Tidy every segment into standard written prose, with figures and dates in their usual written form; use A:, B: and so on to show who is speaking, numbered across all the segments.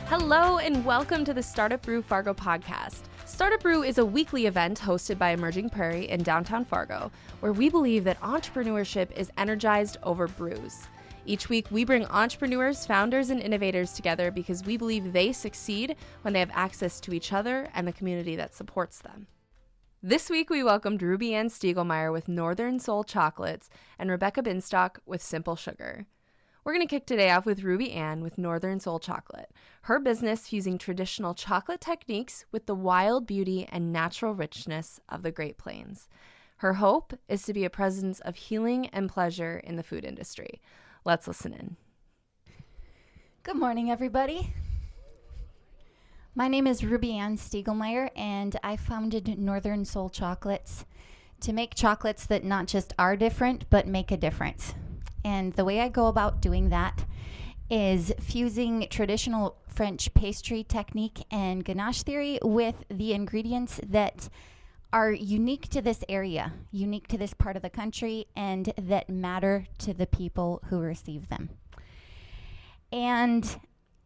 A: Hello and welcome to the StartupBREW Fargo podcast. StartupBREW is a weekly event hosted by Emerging Prairie in downtown Fargo, where we believe that entrepreneurship is energized over brews. Each week, we bring entrepreneurs, founders, and innovators together because we believe they succeed when they have access to each other and the community that supports them. This week, we welcomed RubyAnn Stiegelmeier with Northern Soul Chocolates and Rebecca Binstock with Simple Sugar. We're going to kick today off with RubyAnn with Northern Soul Chocolate, her business fusing traditional chocolate techniques with the wild beauty and natural richness of the Great Plains. Her hope is to be a presence of healing and pleasure in the food industry. Let's listen in.
B: Good morning, everybody. My name is RubyAnn Stiegelmeier, and I founded Northern Soul Chocolates to make chocolates that not just are different, but make a difference. And the way I go about doing that is fusing traditional French pastry technique and ganache theory with the ingredients that are unique to this area, unique to this part of the country, and that matter to the people who receive them. And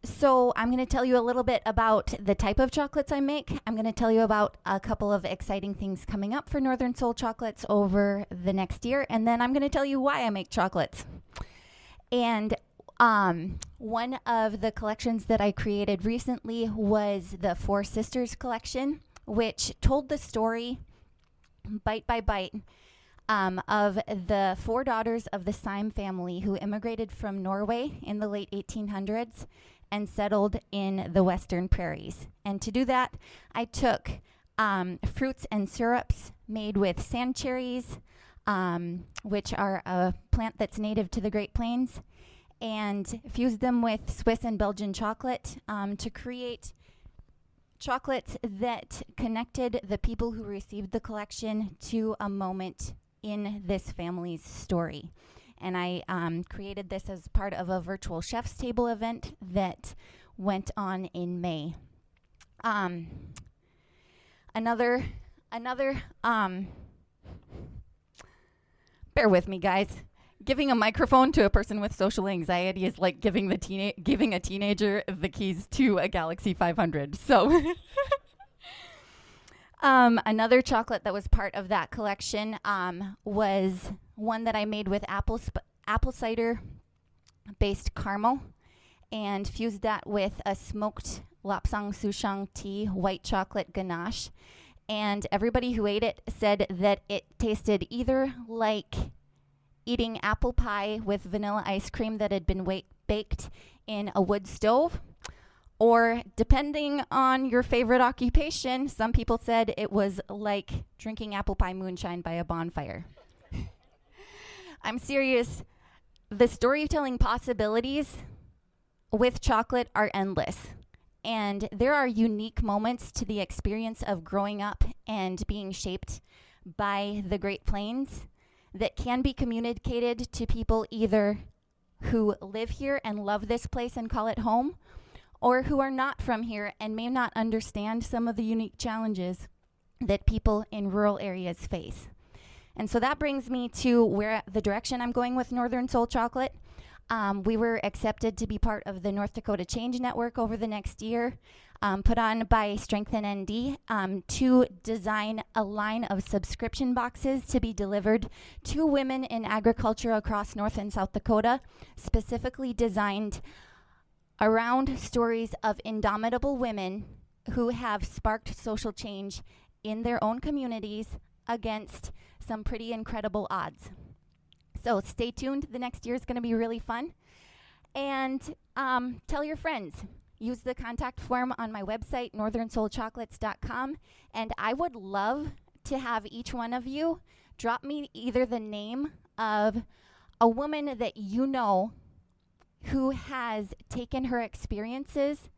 B: so I'm going to tell you a little bit about the type of chocolates I make. I'm going to tell you about a couple of exciting things coming up for Northern Soul Chocolates over the next year. And then I'm going to tell you why I make chocolates. And one of the collections that I created recently was the Four Sisters collection, which told the story bite by bite of the four daughters of the Syme family who immigrated from Norway in the late 1800s and settled in the Western Prairies. And to do that, I took fruits and syrups made with sand cherries, which are a plant that's native to the Great Plains, and fused them with Swiss and Belgian chocolate to create chocolates that connected the people who received the collection to a moment in this family's story. And I created this as part of a virtual chef's table event that went on in May. Bear with me, guys. Giving a microphone to a person with social anxiety is like giving a teenager the keys to a Galaxy 500. So another chocolate that was part of that collection was one that I made with apple cider based caramel and fused that with a smoked lapsang souchong tea white chocolate ganache. And everybody who ate it said that it tasted either like eating apple pie with vanilla ice cream that had been baked in a wood stove, or depending on your favorite occupation, some people said it was like drinking apple pie moonshine by a bonfire. I'm serious. The storytelling possibilities with chocolate are endless. And there are unique moments to the experience of growing up and being shaped by the Great Plains that can be communicated to people either who live here and love this place and call it home, or who are not from here and may not understand some of the unique challenges that people in rural areas face. And so that brings me to where the direction I'm going with Northern Soul Chocolate. We were accepted to be part of the North Dakota Change Network over the next year, put on by Strengthen ND, to design a line of subscription boxes to be delivered to women in agriculture across North and South Dakota, specifically designed around stories of indomitable women who have sparked social change in their own communities against some pretty incredible odds. So stay tuned. The next year is going to be really fun. And tell your friends. Use the contact form on my website, northernsoulchocolates.com. And I would love to have each one of you drop me either the name of a woman that you know who has taken her experiences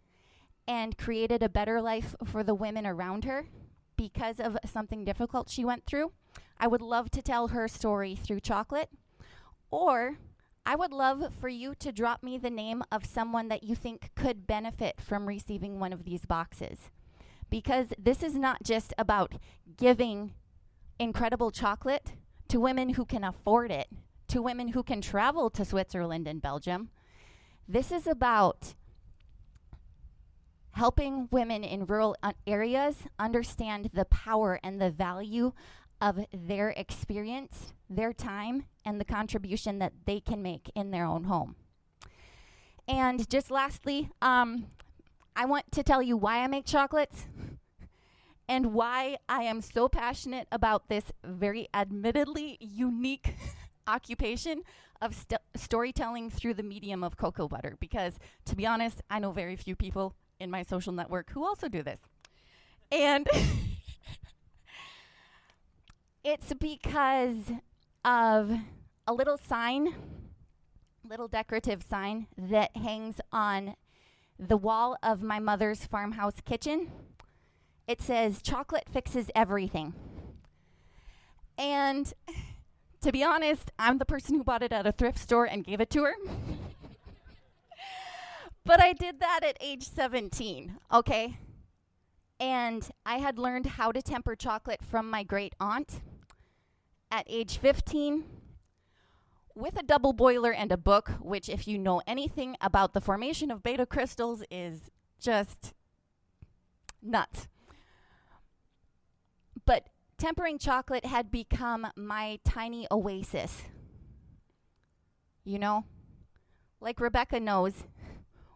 B: and created a better life for the women around her because of something difficult she went through. I would love to tell her story through chocolate. Or I would love for you to drop me the name of someone that you think could benefit from receiving one of these boxes. Because this is not just about giving incredible chocolate to women who can afford it, to women who can travel to Switzerland and Belgium. This is about helping women in rural areas understand the power and the value of their experience, their time, and the contribution that they can make in their own home. And just lastly, I want to tell you why I make chocolates and why I am so passionate about this very admittedly unique occupation of storytelling through the medium of cocoa butter. Because, to be honest, I know very few people in my social network who also do this. And it's because of a little decorative sign that hangs on the wall of my mother's farmhouse kitchen. It says, "Chocolate fixes everything." And to be honest, I'm the person who bought it at a thrift store and gave it to her. But I did that at age 17, okay? And I had learned how to temper chocolate from my great aunt at age 15 with a double boiler and a book, which, if you know anything about the formation of beta crystals, is just nuts. But tempering chocolate had become my tiny oasis. You know, like Rebecca knows,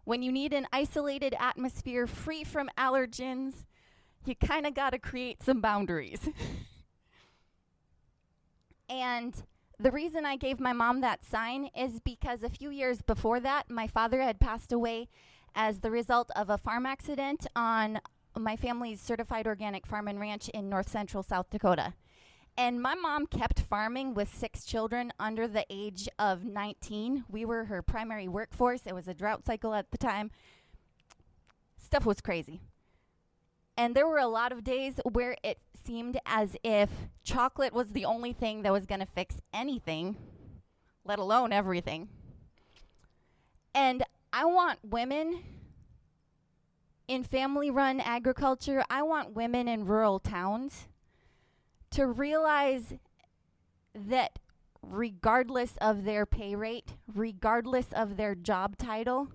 B: when you need an isolated atmosphere free from allergens, you kind of got to create some boundaries. And the reason I gave my mom that sign is because a few years before that, my father had passed away as the result of a farm accident on my family's certified organic farm and ranch in north central South Dakota. And my mom kept farming with 6 children under the age of 19. We were her primary workforce. It was a drought cycle at the time. Stuff was crazy. And there were a lot of days where it seemed as if chocolate was the only thing that was going to fix anything, let alone everything. And I want women in family-run agriculture, I want women in rural towns to realize that regardless of their pay rate, regardless of their job title,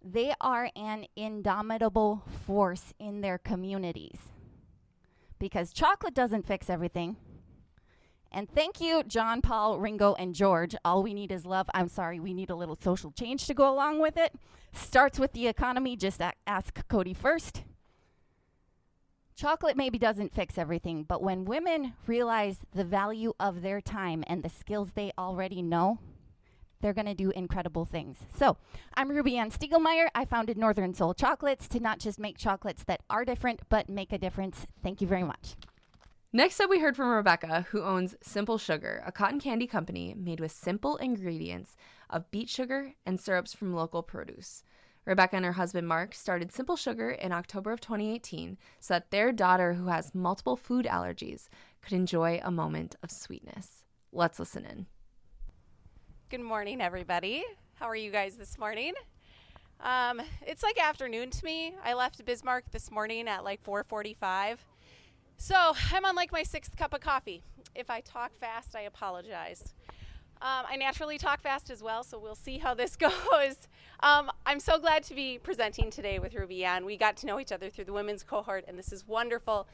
B: they are an indomitable force in their communities. Because chocolate doesn't fix everything. And thank you, John, Paul, Ringo, and George. All we need is love. I'm sorry, we need a little social change to go along with it. Starts with the economy. Just ask Cody first. Chocolate maybe doesn't fix everything, but when women realize the value of their time and the skills they already know, they're going to do incredible things. So, I'm RubyAnn Stiegelmeier. I founded Northern Soul Chocolates to not just make chocolates that are different, but make a difference. Thank you very much.
A: Next up, we heard from Rebecca, who owns Simple Sugar, a cotton candy company made with simple ingredients of beet sugar and syrups from local produce. Rebecca and her husband, Mark, started Simple Sugar in October of 2018 so that their daughter, who has multiple food allergies, could enjoy a moment of sweetness. Let's listen in.
C: Good morning, everybody. How are you guys this morning? It's like afternoon to me. I left Bismarck this morning at like 4:45. So I'm on like my 6th cup of coffee. If I talk fast, I apologize. I naturally talk fast as well, so we'll see how this goes. I'm so glad to be presenting today with RubyAnn. We got to know each other through the women's cohort, and this is wonderful.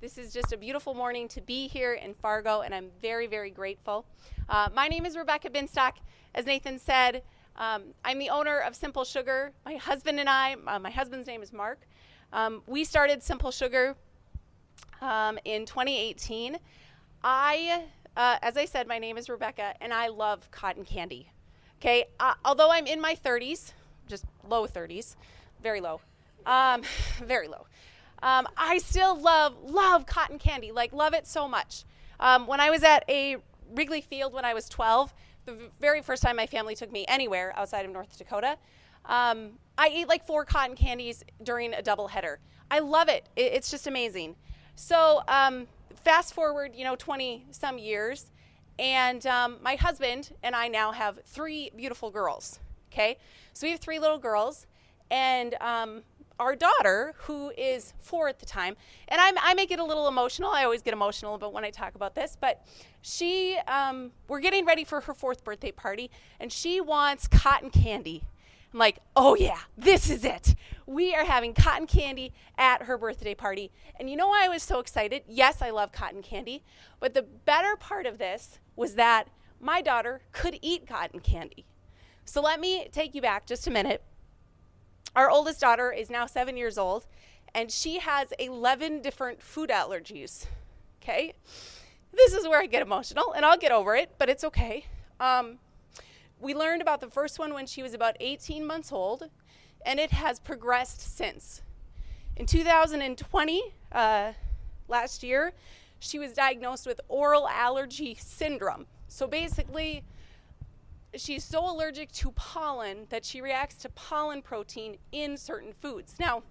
C: This is just a beautiful morning to be here in Fargo, and I'm very, very grateful. My name is Rebecca Binstock. As Nathan said, I'm the owner of Simple Sugar. My husband and I, my husband's name is Mark. We started Simple Sugar in 2018. As I said, my name is Rebecca, and I love cotton candy. Okay, although I'm in my 30s, just low 30s, very low, very low. I still love cotton candy, like love it so much. When I was at a Wrigley Field when I was 12, the very first time my family took me anywhere outside of North Dakota, I ate like 4 cotton candies during a doubleheader. I love it. It's just amazing. So fast forward, 20 some years, and my husband and I now have 3 beautiful girls. Okay, so we have 3 little girls, and our daughter, who is 4 at the time, and I make it a little emotional. I always get emotional about when I talk about this, but we're getting ready for her 4th birthday party, and she wants cotton candy. I'm like, oh yeah, this is it. We are having cotton candy at her birthday party. And you know why I was so excited? Yes, I love cotton candy. But the better part of this was that my daughter could eat cotton candy. So let me take you back just a minute. Our oldest daughter is now 7 years old, and she has 11 different food allergies, okay? This is where I get emotional, and I'll get over it, but it's okay. We learned about the first one when she was about 18 months old, and it has progressed since. In 2020, last year, she was diagnosed with oral allergy syndrome. So basically, she's so allergic to pollen that she reacts to pollen protein in certain foods. Now,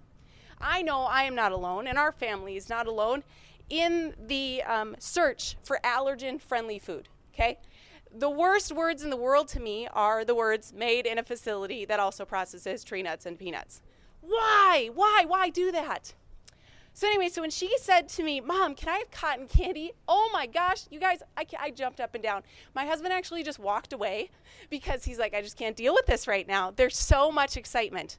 C: I know I am not alone, and our family is not alone in the search for allergen-friendly food, okay? The worst words in the world to me are the words made in a facility that also processes tree nuts and peanuts. Why? Why do that? So anyway, so when she said to me, Mom, can I have cotton candy? Oh my gosh, you guys, I jumped up and down. My husband actually just walked away because he's like, I just can't deal with this right now. There's so much excitement.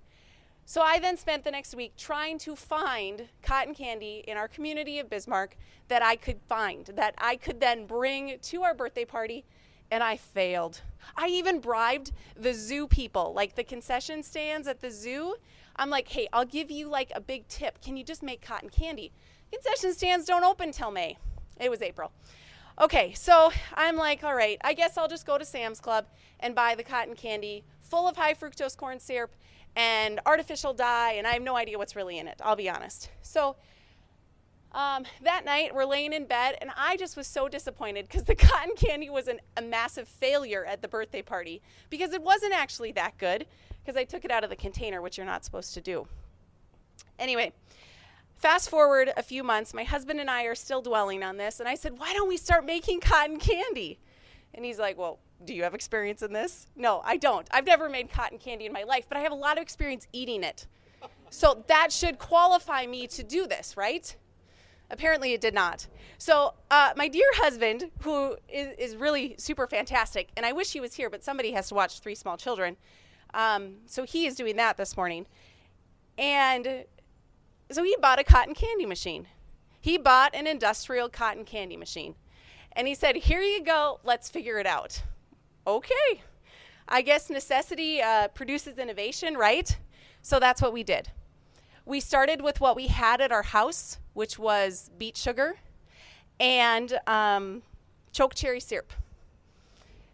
C: So I then spent the next week trying to find cotton candy in our community of Bismarck that I could find, that I could then bring to our birthday party, and I failed. I even bribed the zoo people, like the concession stands at the zoo. I'm like, hey, I'll give you like a big tip. Can you just make cotton candy? Concession stands don't open till May. It was April. Okay, so I'm like, all right, I guess I'll just go to Sam's Club and buy the cotton candy full of high fructose corn syrup and artificial dye, and I have no idea what's really in it, I'll be honest. So that night, we're laying in bed, and I just was so disappointed because the cotton candy was a massive failure at the birthday party because it wasn't actually that good because I took it out of the container, which you're not supposed to do. Anyway, fast forward a few months, my husband and I are still dwelling on this, and I said, why don't we start making cotton candy? And he's like, well, do you have experience in this? No, I don't. I've never made cotton candy in my life, but I have a lot of experience eating it. So that should qualify me to do this, right? Apparently it did not. So my dear husband, who is really super fantastic, and I wish he was here, but somebody has to watch 3 small children. So he is doing that this morning. And so he bought a cotton candy machine. He bought an industrial cotton candy machine. And he said, here you go, let's figure it out. Okay. I guess necessity produces innovation, right? So that's what we did. We started with what we had at our house, which was beet sugar and choke cherry syrup.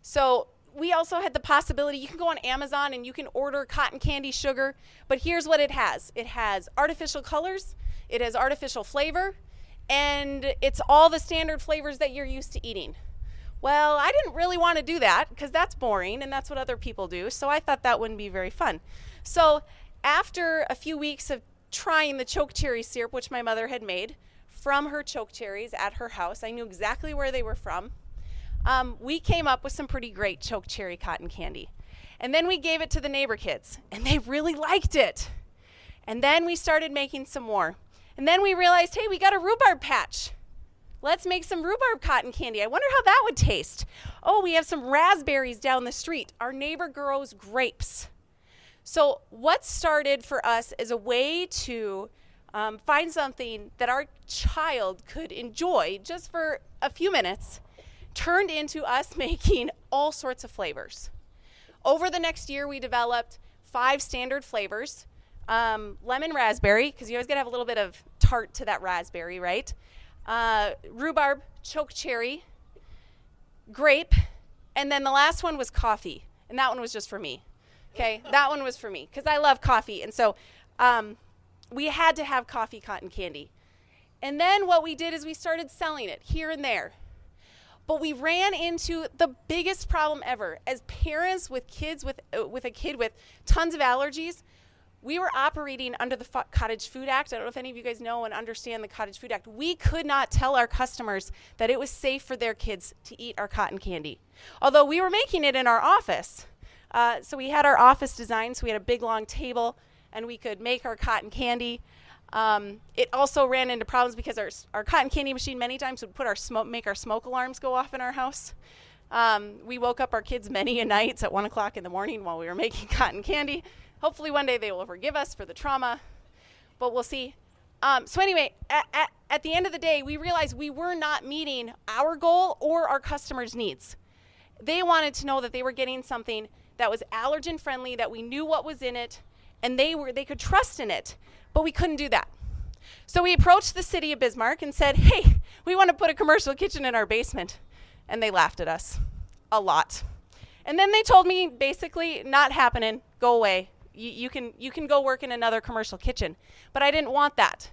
C: So we also had the possibility, you can go on Amazon and you can order cotton candy sugar, but here's what it has. It has artificial colors, it has artificial flavor, and it's all the standard flavors that you're used to eating. Well, I didn't really want to do that because that's boring and that's what other people do, so I thought that wouldn't be very fun. So after a few weeks of trying the choke cherry syrup, which my mother had made from her choke cherries at her house, I knew exactly where they were from, we came up with some pretty great choke cherry cotton candy. And then we gave it to the neighbor kids, and they really liked it. And then we started making some more. And then we realized, hey, we got a rhubarb patch. Let's make some rhubarb cotton candy. I wonder how that would taste. Oh, we have some raspberries down the street. Our neighbor grows grapes. So what started for us as a way to find something that our child could enjoy just for a few minutes turned into us making all sorts of flavors. Over the next year, we developed 5 standard flavors. Lemon raspberry, because you always got to have a little bit of tart to that raspberry, right? Rhubarb, choke cherry, grape, and then the last one was coffee, and that one was just for me. Okay, that one was for me because I love coffee, and so we had to have coffee cotton candy. And then what we did is we started selling it here and there. But we ran into the biggest problem ever. As parents with kids with a kid with tons of allergies, we were operating under the Cottage Food Act. I don't know if any of you guys know and understand the Cottage Food Act. We could not tell our customers that it was safe for their kids to eat our cotton candy. Although we were making it in our office. So we had our office designed, so we had a big long table, and we could make our cotton candy. It also ran into problems because our cotton candy machine many times would put make our smoke alarms go off in our house. We woke up our kids many a nights at 1 o'clock in the morning while we were making cotton candy. Hopefully one day they will forgive us for the trauma, but we'll see. So anyway, at the end of the day, we realized we were not meeting our goal or our customers' needs. They wanted to know that they were getting something that was allergen friendly, that we knew what was in it, and they could trust in it, but we couldn't do that. So we approached the city of Bismarck and said, hey, we want to put a commercial kitchen in our basement. And they laughed at us a lot. And then they told me, basically, not happening, go away. You can go work in another commercial kitchen. But I didn't want that,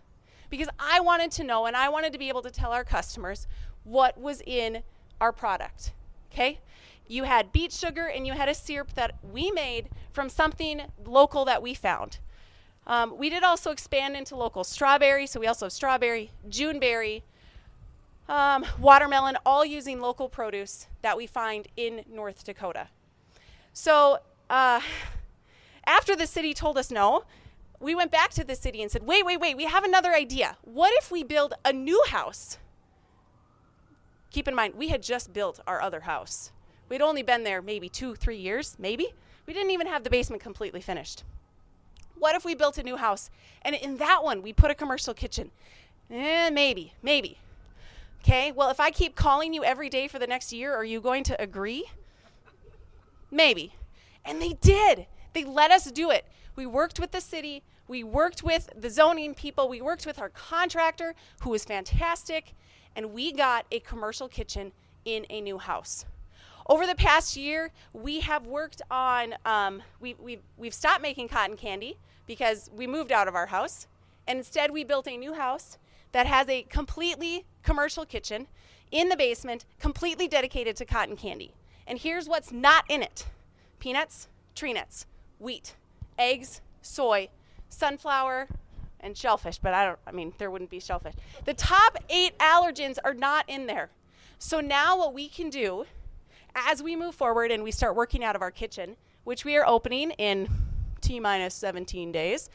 C: because I wanted to know, and I wanted to be able to tell our customers what was in our product, okay? You had beet sugar and you had a syrup that we made from something local that we found. We did also expand into local strawberry, so we also have strawberry, Juneberry, watermelon, all using local produce that we find in North Dakota. So after the city told us no, we went back to the city and said, wait, we have another idea. What if we build a new house? Keep in mind, we had just built our other house. We'd only been there maybe 2-3 years, maybe. We didn't even have the basement completely finished. What if we built a new house, and in that one we put a commercial kitchen? Maybe. Okay, well, if I keep calling you every day for the next year, are you going to agree? Maybe. And they did. They let us do it. We worked with the city. We worked with the zoning people. We worked with our contractor, who was fantastic, and we got a commercial kitchen in a new house. Over the past year, we have worked on, we've stopped making cotton candy because we moved out of our house, and instead we built a new house that has a completely commercial kitchen in the basement, completely dedicated to cotton candy. And here's what's not in it: peanuts, tree nuts, wheat, eggs, soy, sunflower, and shellfish, but there wouldn't be shellfish. The top 8 allergens are not in there. So now what we can do, as we move forward and we start working out of our kitchen, which we are opening in T-minus 17 days,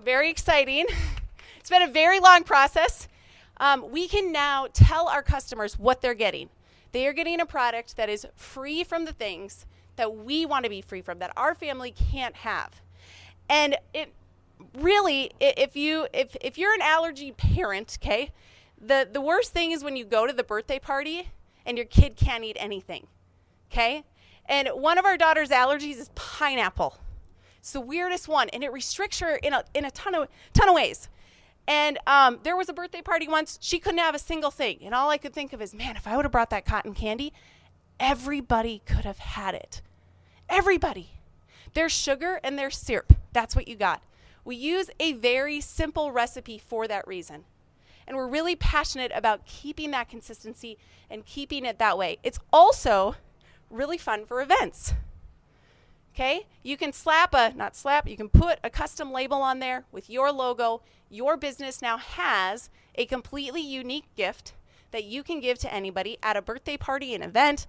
C: very exciting. It's been a very long process. We can now tell our customers what they're getting. They are getting a product that is free from the things that we want to be free from, that our family can't have. And it really, if you're an allergy parent, okay, the worst thing is when you go to the birthday party and your kid can't eat anything, okay? And one of our daughter's allergies is pineapple. It's the weirdest one, and it restricts her in a ton of ways. And there was a birthday party once, she couldn't have a single thing. And all I could think of is, man, if I would have brought that cotton candy, everybody could have had it. Everybody. There's sugar and there's syrup. That's what you got. We use a very simple recipe for that reason. And we're really passionate about keeping that consistency and keeping it that way. It's also really fun for events. Okay? You can you can put a custom label on there with your logo. Your business now has a completely unique gift that you can give to anybody at a birthday party, an event,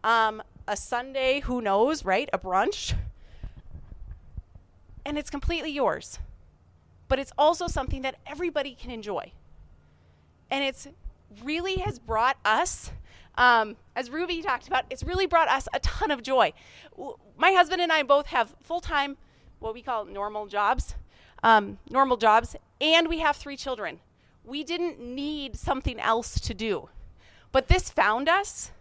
C: a Sunday, who knows, right? A brunch. And it's completely yours. But it's also something that everybody can enjoy. And it's really has brought us, as Ruby talked about, it's really brought us a ton of joy. My husband and I both have full-time, what we call normal jobs, and we have 3 children. We didn't need something else to do. But this found us,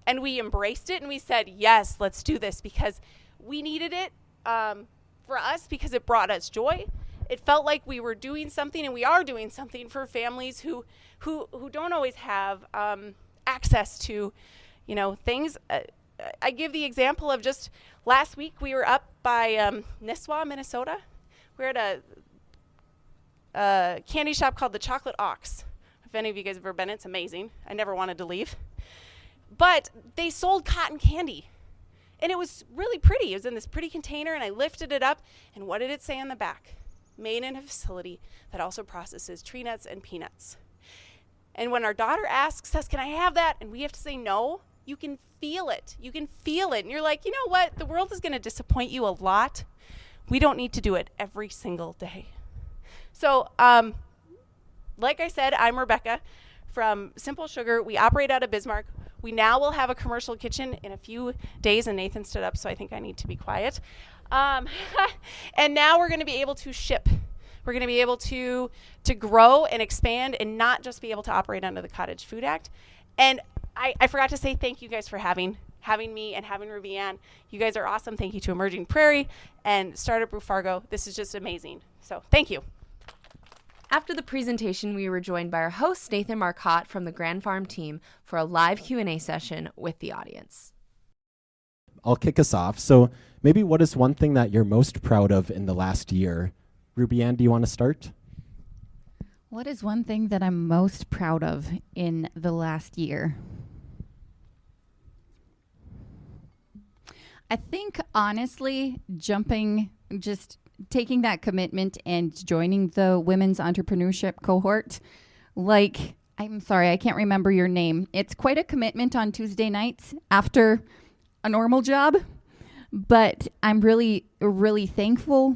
C: and we embraced it, and we said, yes, let's do this, because we needed it for us, because it brought us joy. It felt like we were doing something, and we are doing something for families who don't always have access to, things. I give the example of just last week we were up by Nisswa, Minnesota. We're at a candy shop called the Chocolate Ox. If any of you guys have ever been, it's amazing. I never wanted to leave. But they sold cotton candy. And it was really pretty. It was in this pretty container, and I lifted it up, and what did it say on the back? Made in a facility that also processes tree nuts and peanuts. And when our daughter asks us, can I have that? And we have to say no, you can feel it. You can feel it. And you're like, you know what? The world is going to disappoint you a lot. We don't need to do it every single day. So, like I said, I'm Rebecca from Simple Sugar. We operate out of Bismarck. We now will have a commercial kitchen in a few days, and Nathan stood up, so I think I need to be quiet. And now we're going to be able to ship. We're going to be able to grow and expand and not just be able to operate under the Cottage Food Act. And I forgot to say thank you guys for having me and having RubyAnn. You guys are awesome. Thank you to Emerging Prairie and StartupBREW Fargo. This is just amazing. So thank you.
A: After the presentation, we were joined by our host, Nathan Marcotte from the Grand Farm team for a live Q&A session with the audience.
D: I'll kick us off. So maybe what is one thing that you're most proud of in the last year? RubyAnn, do you want to start?
B: What is one thing that I'm most proud of in the last year? I think, honestly, just taking that commitment and joining the women's entrepreneurship cohort. Like, I'm sorry, I can't remember your name. It's quite a commitment on Tuesday nights after a normal job, but I'm really, really thankful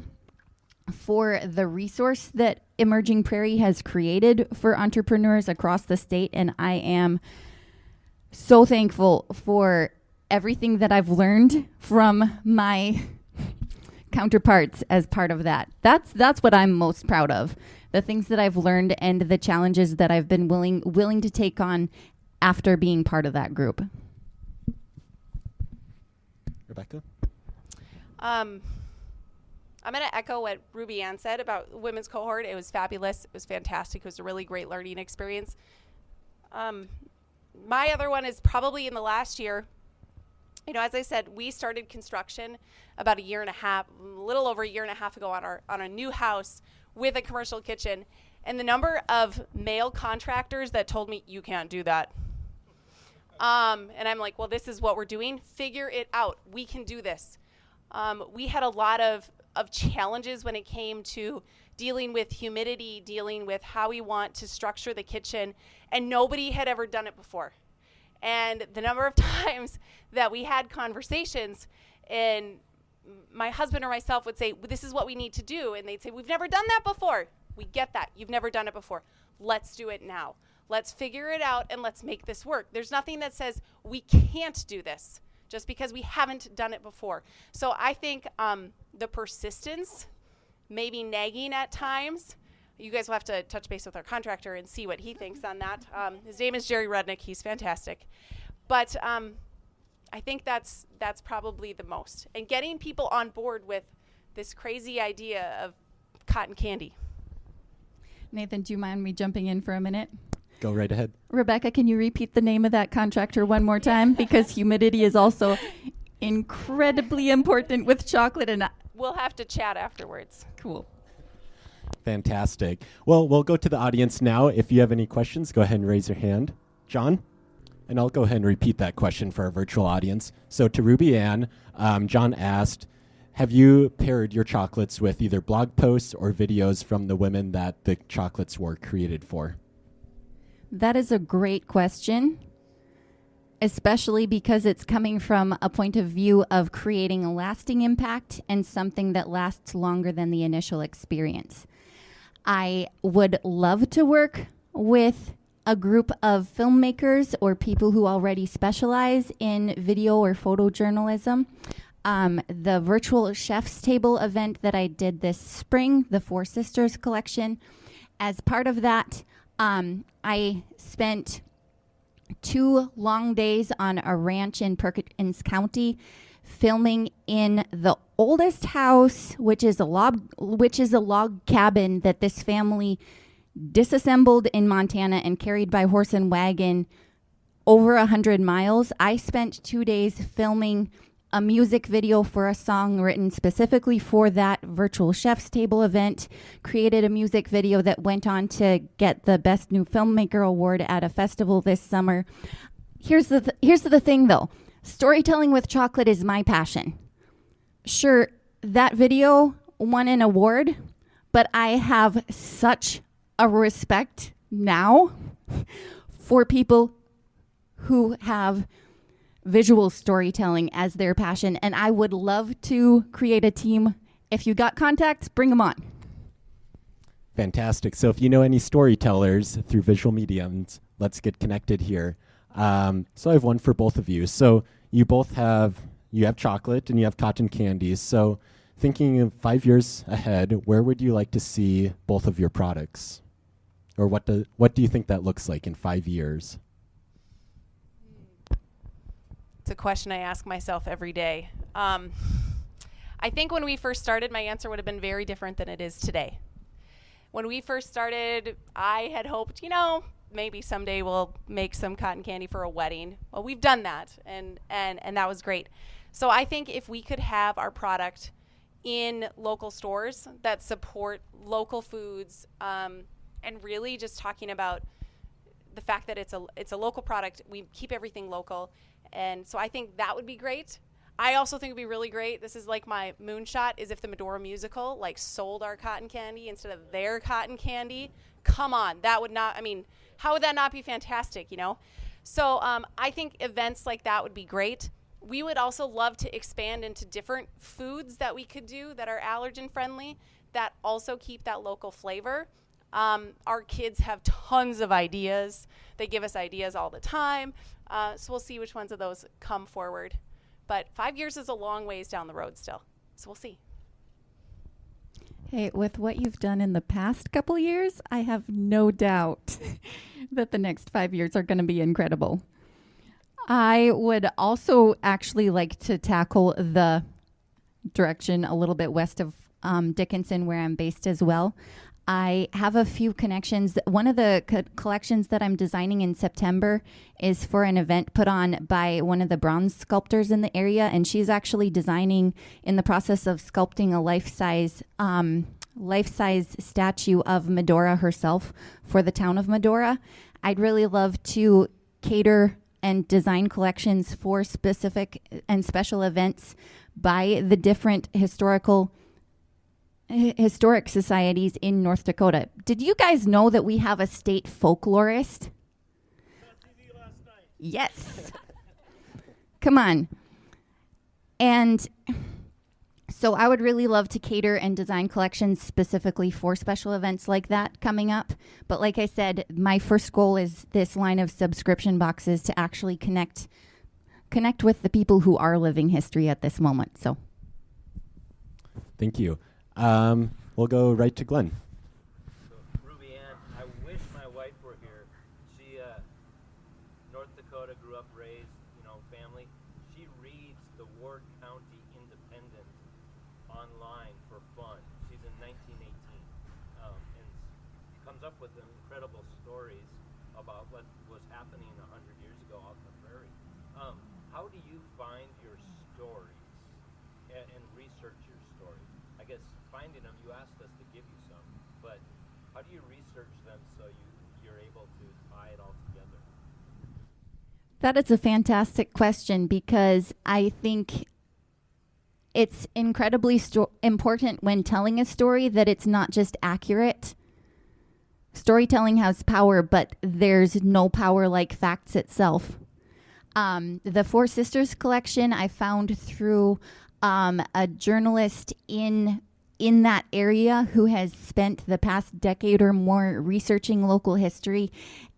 B: for the resource that Emerging Prairie has created for entrepreneurs across the state, and I am so thankful for everything that I've learned from my counterparts as part of that. That's what I'm most proud of. The things that I've learned and the challenges that I've been willing to take on after being part of that group.
D: Rebecca?
C: I'm going to echo what RubyAnn said about the women's cohort. It was fabulous. It was fantastic. It was a really great learning experience. My other one is probably in the last year. You know, as I said, we started construction about a little over a year and a half ago on a new house with a commercial kitchen. And the number of male contractors that told me, you can't do that. And I'm like, well, this is what we're doing. Figure it out. We can do this. We had a lot of challenges when it came to dealing with humidity, dealing with how we want to structure the kitchen, and nobody had ever done it before. And the number of times that we had conversations and my husband or myself would say, this is what we need to do. And they'd say, we've never done that before. We get that. You've never done it before. Let's do it now. Let's figure it out and let's make this work. There's nothing that says we can't do this just because we haven't done it before. So I think the persistence, maybe nagging at times. You guys will have to touch base with our contractor and see what he thinks on that. His name is Jerry Rudnick. He's fantastic. But I think that's probably the most. And getting people on board with this crazy idea of cotton candy.
B: Nathan, do you mind me jumping in for a minute?
D: Go right ahead.
B: Rebecca, can you repeat the name of that contractor one more time? Because humidity is also incredibly important with chocolate. And
C: we'll have to chat afterwards.
B: Cool.
D: Fantastic. Well, we'll go to the audience now. If you have any questions, go ahead and raise your hand. John? And I'll go ahead and repeat that question for our virtual audience. So to RubyAnn, John asked, have you paired your chocolates with either blog posts or videos from the women that the chocolates were created for?
B: That is a great question, especially because it's coming from a point of view of creating a lasting impact and something that lasts longer than the initial experience. I would love to work with a group of filmmakers or people who already specialize in video or photojournalism. The virtual chef's table event that I did this spring, the Four Sisters collection, as part of that, I spent 2 long days on a ranch in Perkins County filming in the oldest house, which is a log cabin that this family disassembled in Montana and carried by horse and wagon over 100 miles. I spent 2 days filming a music video for a song written specifically for that virtual chef's table event, created a music video that went on to get the Best New Filmmaker Award at a festival this summer. Here's the thing though. Storytelling with chocolate is my passion. Sure, that video won an award, but I have such a respect now for people who have visual storytelling as their passion, and I would love to create a team. If you got contacts, bring them on.
D: Fantastic. So if you know any storytellers through visual mediums, let's get connected here. So I have one for both of you. So you both have chocolate and you have cotton candies. So thinking of 5 years ahead, where would you like to see both of your products? Or what do you think that looks like in 5 years?
C: It's a question I ask myself every day. I think when we first started, my answer would have been very different than it is today. When we first started, I had hoped, maybe someday we'll make some cotton candy for a wedding. Well, we've done that, and that was great. So I think if we could have our product in local stores that support local foods, and really just talking about the fact that it's a local product, we keep everything local, and so I think that would be great. I also think it would be really great, this is like my moonshot, is if the Medora musical sold our cotton candy instead of their cotton candy. Come on, that would not, how would that not be fantastic, So I think events like that would be great. We would also love to expand into different foods that we could do that are allergen friendly, that also keep that local flavor. Our kids have tons of ideas. They give us ideas all the time. So we'll see which ones of those come forward. But 5 years is a long ways down the road still. So we'll see.
E: Hey, with what you've done in the past couple years, I have no doubt that the next 5 years are going to be incredible. I would also actually like to tackle the direction a little bit west of Dickinson, where I'm based as well. I have a few connections. One of the collections that I'm designing in September is for an event put on by one of the bronze sculptors in the area, and she's actually designing, in the process of sculpting, a life-size statue of Medora herself for the town of Medora. I'd really love to cater and design collections for specific and special events by the different historic societies in North Dakota. Did you guys know that we have a state folklorist? Yes. Come on. And so I would really love to cater and design collections specifically for special events like that coming up. But like I said, my first goal is this line of subscription boxes to actually connect with the people who are living history at this moment. So
D: Thank you. We'll go right to Glenn.
F: So, RubyAnn, I wish my wife were here. She, North Dakota, grew up, raised, family. She reads the Ward County Independent online for fun. She's in 1918, and comes up with incredible stories about what was happening 100 years ago out in the prairie. How do you find your stories and research your stories? I guess finding them, you asked us to give you some, but how do you research them so you're able to tie it all together?
E: that is a fantastic question, because I think it's incredibly important when telling a story that it's not just accurate. Storytelling has power, but there's no power like facts itself. The Four Sisters collection I found through a journalist in that area who has spent the past decade or more researching local history.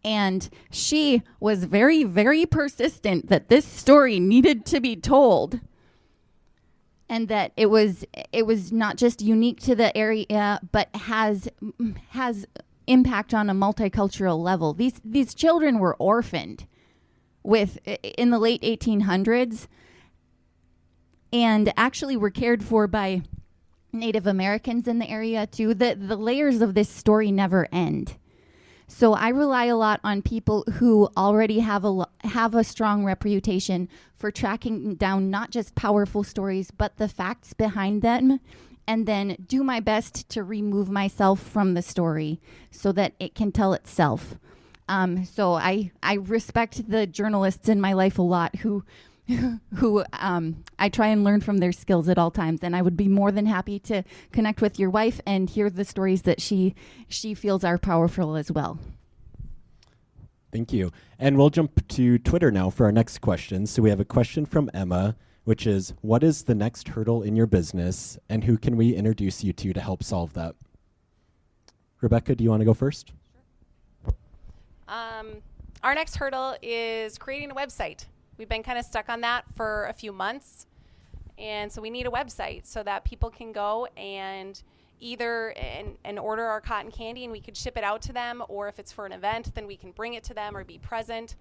E: And she was very, very persistent that this story needed to be told. And that it was not just unique to the area, but has impact on a multicultural level. These children were orphaned in the late 1800s, and actually were cared for by Native Americans in the area too. The layers of this story never end. So I rely a lot on people who already have a strong reputation for tracking down not just powerful stories, but the facts behind them, and then do my best to remove myself from the story so that it can tell itself. So I respect the journalists in my life a lot who I try and learn from their skills at all times. And I would be more than happy to connect with your wife and hear the stories that she feels are powerful as well.
D: Thank you. And we'll jump to Twitter now for our next question. So we have a question from Emma, which is, what is the next hurdle in your business, and who can we introduce you to help solve that? Rebecca, do you want to go first?
C: our next hurdle is creating a website. We've been kind of stuck on that for a few months. And so we need a website so that people can go and either and order our cotton candy and we could ship it out to them, or if it's for an event, then we can bring it to them or be present.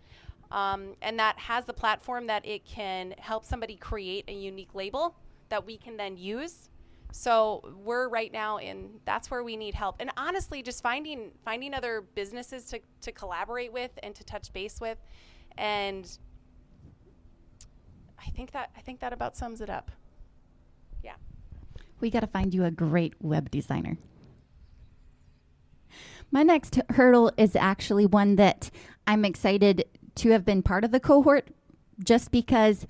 C: And that has the platform that it can help somebody create a unique label that we can then use. So we're right now that's where we need help. And honestly, just finding other businesses to collaborate with and to touch base with. And I think that about sums it up. Yeah.
E: We got to find you a great web designer. My next hurdle is actually one that I'm excited to have been part of the cohort, just because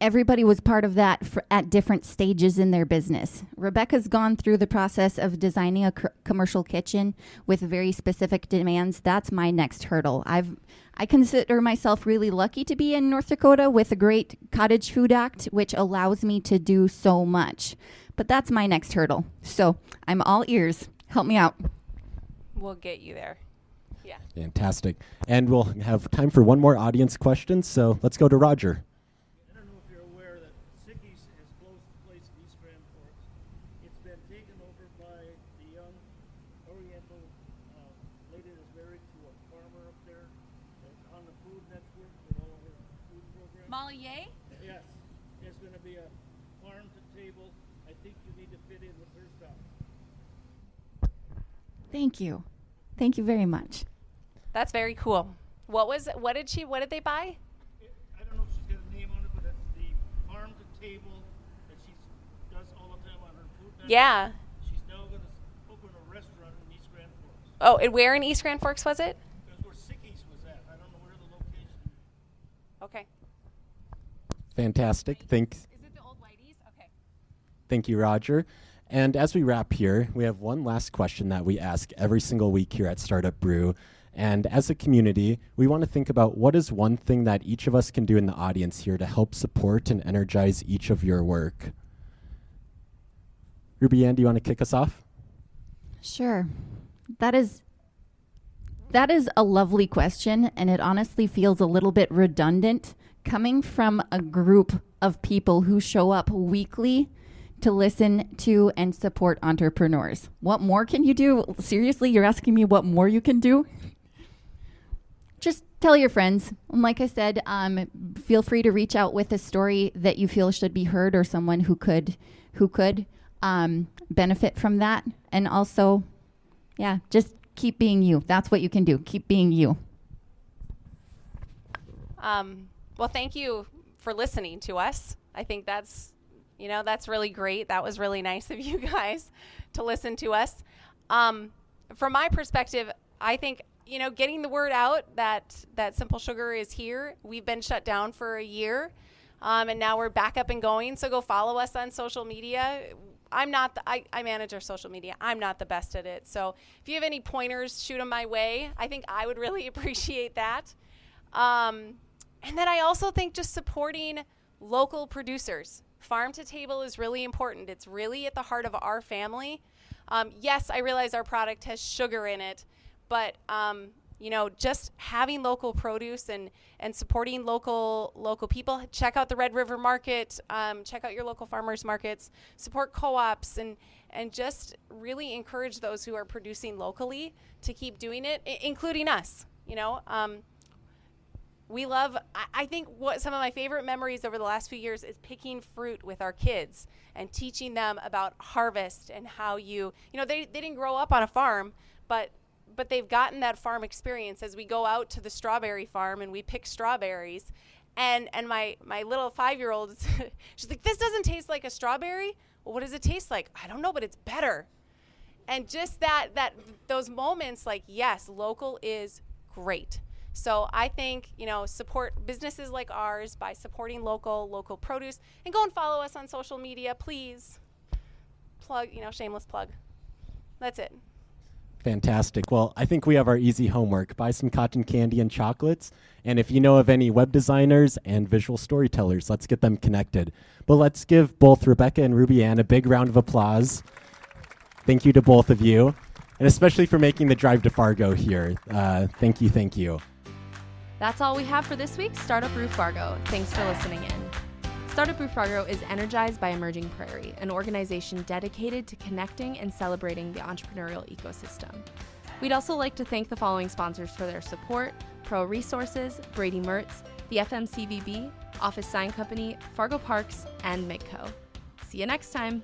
E: everybody was part of that at different stages in their business. Rebecca's gone through the process of designing a commercial kitchen with very specific demands. That's my next hurdle. I consider myself really lucky to be in North Dakota with a great Cottage Food Act, which allows me to do so much. But that's my next hurdle. So I'm all ears. Help me out.
C: We'll get you there. Yeah.
D: Fantastic. And we'll have time for one more audience question. So let's go to Roger.
G: Yes, it's going to be a farm to table. I think you need to fit in with her stuff.
E: Thank you. Thank you very much.
C: That's very cool. What did they buy?
G: I don't know if she's got a name on it, but that's the farm to table that she does all the time on her food network.
C: Yeah.
G: She's now going to open a restaurant in East Grand Forks.
C: Oh, and where in East Grand Forks was it?
G: That's where Sickies was at. I don't know where the location is.
C: Okay.
D: Fantastic. Thanks.
C: Is it the old Whitey's? Okay.
D: Thank you, Roger. And as we wrap here, we have one last question that we ask every single week here at StartupBREW. And as a community, we want to think about what is one thing that each of us can do in the audience here to help support and energize each of your work. RubyAnn, do you want to kick us off?
E: Sure. That is a lovely question, and it honestly feels a little bit redundant coming from a group of people who show up weekly to listen to and support entrepreneurs. What more can you do? Seriously, you're asking me what more you can do? Just tell your friends. And like I said, feel free to reach out with a story that you feel should be heard, or someone who could benefit from that. And also, yeah, just keep being you. That's what you can do. Keep being you.
C: Well, thank you for listening to us. I think that's really great. That was really nice of you guys to listen to us. From my perspective, I think, getting the word out that Simple Sugar is here. We've been shut down for a year, and now we're back up and going. So go follow us on social media. I manage our social media. I'm not the best at it. So if you have any pointers, shoot them my way. I think I would really appreciate that. And then I also think just supporting local producers. Farm to table is really important. It's really at the heart of our family. Yes, I realize our product has sugar in it, but just having local produce and supporting local people. Check out the Red River Market. Check out your local farmers markets. Support co-ops and just really encourage those who are producing locally to keep doing it, including us. We love, I think what some of my favorite memories over the last few years is picking fruit with our kids and teaching them about harvest and how they didn't grow up on a farm, but they've gotten that farm experience as we go out to the strawberry farm and we pick strawberries. And my little 5-year-old, she's like, this doesn't taste like a strawberry. Well, what does it taste like? I don't know, but it's better. And just those moments, like, yes, local is great. So I think, support businesses like ours by supporting local produce, and go and follow us on social media, please. Plug, shameless plug. That's it.
D: Fantastic. Well, I think we have our easy homework. Buy some cotton candy and chocolates. And if you know of any web designers and visual storytellers, let's get them connected. But let's give both Rebecca and RubyAnn a big round of applause. Thank you to both of you. and especially for making the drive to Fargo here. Thank you, thank you.
A: That's all we have for this week's StartupBREW Fargo. Thanks for listening in. StartupBREW Fargo is energized by Emerging Prairie, an organization dedicated to connecting and celebrating the entrepreneurial ecosystem. We'd also like to thank the following sponsors for their support: Pro Resources, Brady Mertz, the FMCVB, Office Sign Company, Fargo Parks, and Midco. See you next time.